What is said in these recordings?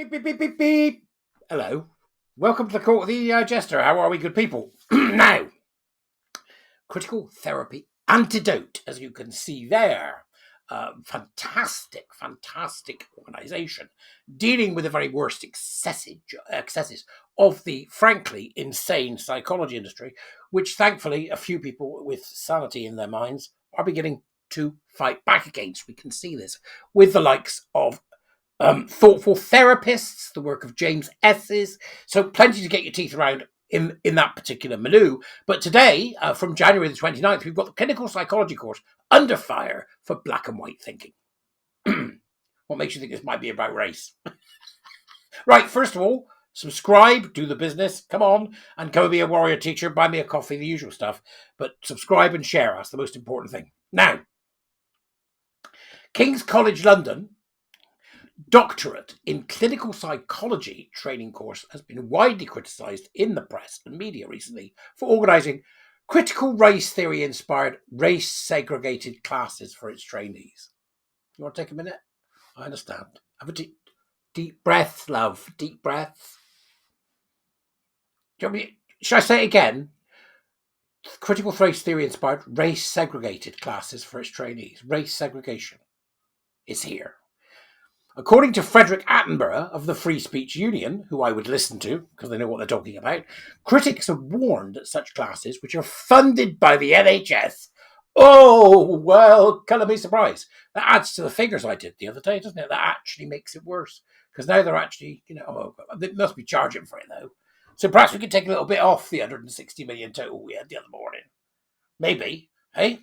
Beep, beep, beep, beep, beep. Hello. Welcome to the court of the Edijester. How are we, good people? Now, critical therapy antidote, as you can see there. Fantastic organisation dealing with the very worst excesses of the frankly insane psychology industry, which thankfully a few people with sanity in their minds are beginning to fight back against. We can see this with the likes of thoughtful therapists, the work of James S's. So plenty to get your teeth around in that particular milieu. But today, from January the 29th, we've got the clinical psychology course under fire for black and white thinking. What makes you think this might be about race? Right, first of all, subscribe, do the business, come on, and go be a warrior teacher, buy me a coffee, the usual stuff. But subscribe and share, that's the most important thing. Now, King's College London doctorate in clinical psychology training course has been widely criticised in the press and media recently for organising critical race theory inspired race segregated classes for its trainees. You want to take a minute? I understand. Have a deep breath, love. Deep breath. Should I say it again? Critical race theory inspired race segregated classes for its trainees. Race segregation is here. According to Frederick Attenborough of the Free Speech Union, who I would listen to because they know what they're talking about, critics have warned that such classes, which are funded by the NHS, oh, well, colour me surprised. That adds to the figures I did the other day, doesn't it? That actually makes it worse because now they're actually, they must be charging for it though. So perhaps we could take a little bit off the 160 million total we had the other morning. Maybe, hey?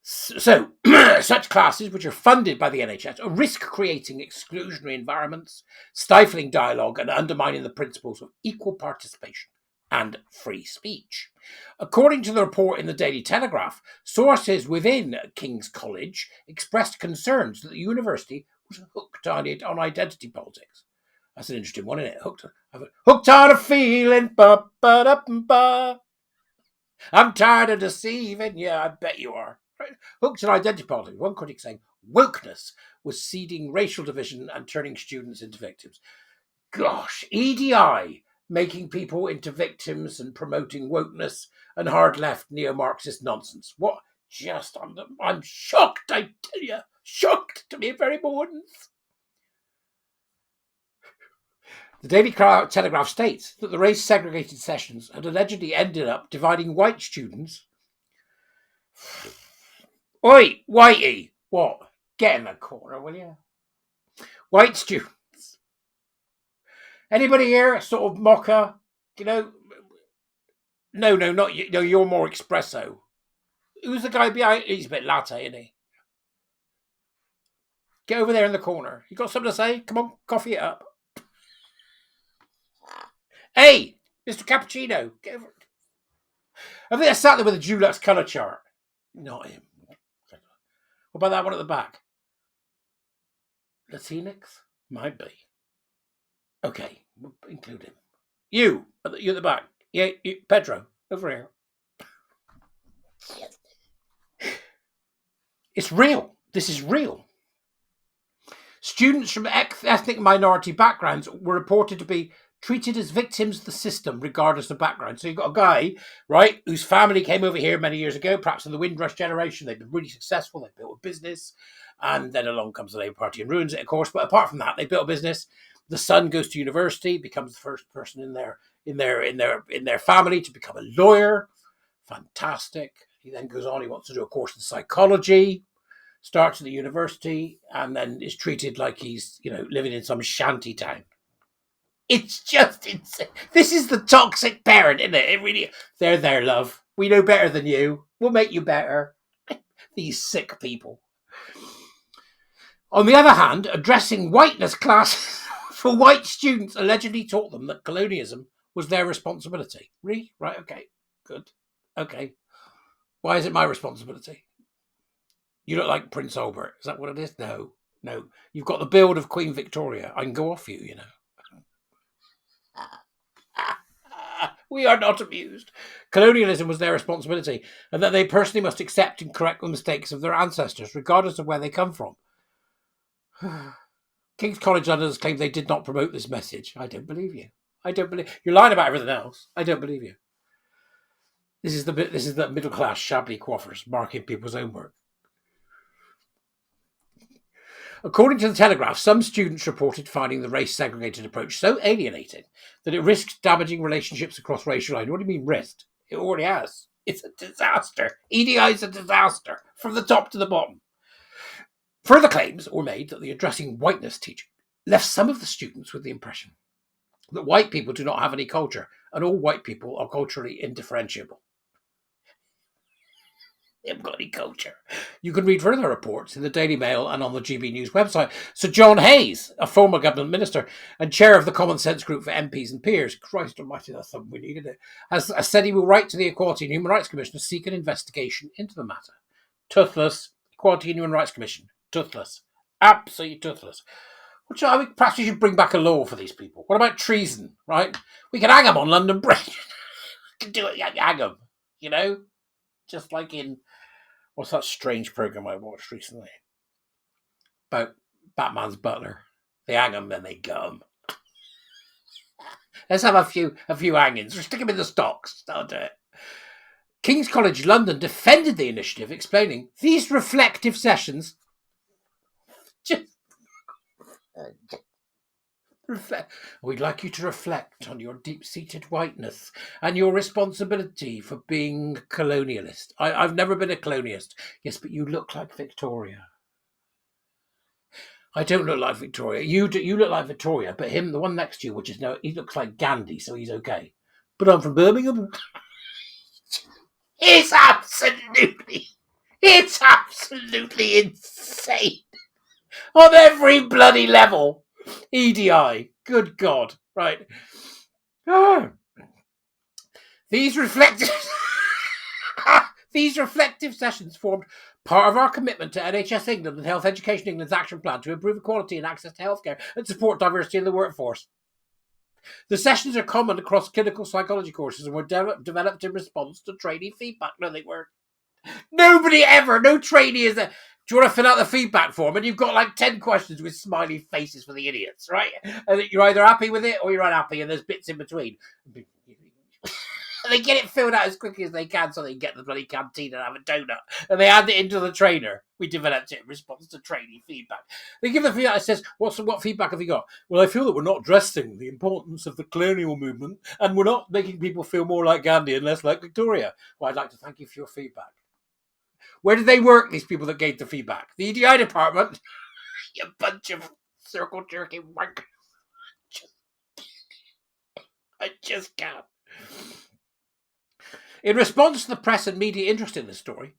So, such classes, which are funded by the NHS, are risk-creating exclusionary environments, stifling dialogue and undermining the principles of equal participation and free speech. According to the report in the Daily Telegraph, sources within King's College expressed concerns that the university was hooked on identity politics. That's an interesting one, isn't it? Hooked on a feeling, ba-ba-da-ba. I'm tired of deceiving. Yeah, I bet you are. Right. Hooked on identity politics. One critic saying wokeness was seeding racial division and turning students into victims. Gosh, EDI making people into victims and promoting wokeness and hard left neo-Marxist nonsense. What? I'm shocked, I tell you. Shocked to be very mornings. The Daily Telegraph states that the race-segregated sessions had allegedly ended up dividing white students. Oi, whitey! What? Get in the corner, will you? White students. Anybody here sort of mocha? No, not you. No, you're more espresso. Who's the guy behind? He's a bit latte, isn't he? Get over there in the corner. You got something to say? Come on, coffee it up. Hey, Mr. Cappuccino, get over it. I think I sat there with a Dulux colour chart. Not him. What about that one at the back? Latinx? Might be. Okay, we'll include him. You at the back. Yeah, Pedro, over here. It's real. This is real. Students from ethnic minority backgrounds were reported to be treated as victims of the system, regardless of background. So you've got a guy, right, whose family came over here many years ago, perhaps in the Windrush generation. They've been really successful. They built a business, and then along comes the Labour Party and ruins it, of course. But apart from that, they built a business. The son goes to university, becomes the first person in their family to become a lawyer. Fantastic. He then goes on. He wants to do a course in psychology. Starts at the university, and then is treated like he's, living in some shanty town. It's just insane. This is the toxic parent, isn't it? It really. They're there, love. We know better than you. We'll make you better. These sick people. On the other hand, addressing whiteness classes for white students allegedly taught them that colonialism was their responsibility. Really? Right, okay. Good. Okay. Why is it my responsibility? You look like Prince Albert. Is that what it is? No. You've got the build of Queen Victoria. I can go off you, We are not amused. Colonialism was their responsibility, and that they personally must accept and correct the mistakes of their ancestors, regardless of where they come from. King's College London has claimed they did not promote this message. I don't believe you. I don't believe you're lying about everything else. I don't believe you. This is the middle class shabby coiffers marking people's own work. According to the Telegraph, some students reported finding the race-segregated approach so alienating that it risked damaging relationships across racial lines. What do you mean risked? It already has. It's a disaster. EDI is a disaster from the top to the bottom. Further claims were made that the addressing whiteness teaching left some of the students with the impression that white people do not have any culture and all white people are culturally indifferentiable. They haven't got any culture. You can read further reports in the Daily Mail and on the GB News website. Sir John Hayes, a former government minister and chair of the Common Sense Group for MPs and Peers, Christ almighty, that's something we needed it, has said he will write to the Equality and Human Rights Commission to seek an investigation into the matter. Toothless. Equality and Human Rights Commission. Toothless. Absolutely toothless. Perhaps we should bring back a law for these people. What about treason, right? We can hang them on London Bridge. We can do it, hang them, you know? Just like in, what's that strange programme I watched recently? About Batman's butler. They hang them, then they gut them. Let's have a few hangings. Or stick them in the stocks. That'll do it. King's College London defended the initiative, explaining these reflective sessions we'd like you to reflect on your deep-seated whiteness and your responsibility for being colonialist. I've never been a colonialist. Yes, but you look like Victoria. I don't look like Victoria. You look like Victoria, but him, the one next to you, he looks like Gandhi, so he's okay. But I'm from Birmingham. It's absolutely insane. On every bloody level. EDI. Good God. Right. These reflective sessions formed part of our commitment to NHS England and Health Education England's action plan to improve equality and access to healthcare and support diversity in the workforce. The sessions are common across clinical psychology courses and were developed in response to trainee feedback. No, they weren't. No trainee is there. Do you want to fill out the feedback form? And you've got like 10 questions with smiley faces for the idiots, right? And you're either happy with it or you're unhappy, and there's bits in between. And they get it filled out as quickly as they can so they can get to the bloody canteen and have a donut. And they hand it into the trainer. We developed it in response to trainee feedback. They give the feedback that says, what feedback have you got? Well, I feel that we're not addressing the importance of the colonial movement and we're not making people feel more like Gandhi and less like Victoria. Well, I'd like to thank you for your feedback. Where did they work, these people that gave the feedback? The EDI department? You bunch of circle-jerking wankers. I just can't. In response to the press and media interest in this story,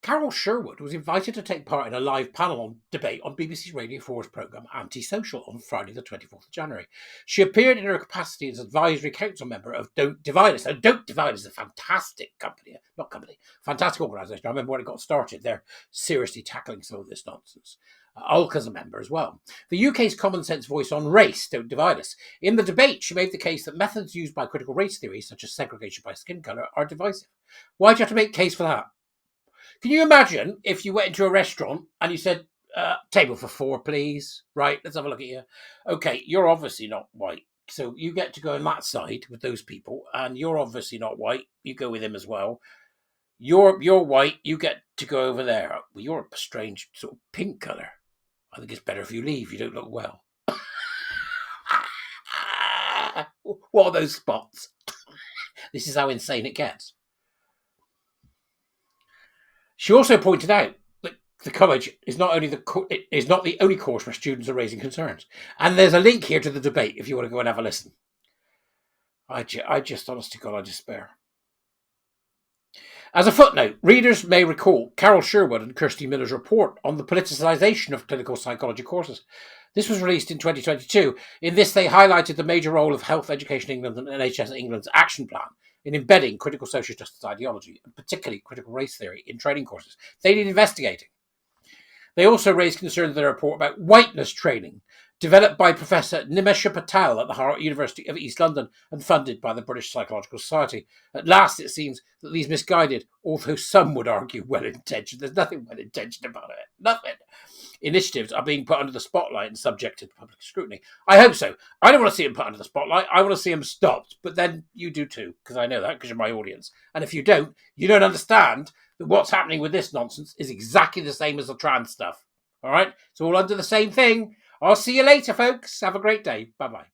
Carol Sherwood was invited to take part in a live panel debate on BBC Radio 4's programme Antisocial on Friday the 24th of January. She appeared in her capacity as advisory council member of Don't Divide Us. Now, Don't Divide Us is a fantastic fantastic organisation. I remember when it got started. They're seriously tackling some of this nonsense. Ulka's a member as well. The UK's common sense voice on race, Don't Divide Us. In the debate, she made the case that methods used by critical race theory, such as segregation by skin colour, are divisive. Why do you have to make a case for that? Can you imagine if you went into a restaurant and you said, table for 4, please? Right, let's have a look at you. Okay, you're obviously not white. So you get to go on that side with those people, and you're obviously not white. You go with him as well. You're white. You get to go over there. Well, you're a strange sort of pink colour. I think it's better if you leave. You don't look well. What are those spots? This is how insane it gets. She also pointed out that the college is not the only course where students are raising concerns. And there's a link here to the debate if you want to go and have a listen. I just, honest to God, I despair. As a footnote, readers may recall Carol Sherwood and Kirsty Miller's report on the politicisation of clinical psychology courses. This was released in 2022. In this, they highlighted the major role of Health Education England and NHS England's action plan in embedding critical social justice ideology, and particularly critical race theory, in training courses. They need investigating. They also raised concerns in their report about whiteness training, developed by Professor Nimesha Patel at the University of East London and funded by the British Psychological Society. At last, it seems that these misguided, although some would argue well-intentioned, there's nothing well-intentioned about it, nothing, initiatives are being put under the spotlight and subjected to public scrutiny. I hope so. I don't want to see them put under the spotlight. I want to see them stopped. But then you do too, because I know that, because you're my audience. And if you don't understand that what's happening with this nonsense is exactly the same as the trans stuff. All right? It's all under the same thing. I'll see you later, folks. Have a great day. Bye-bye.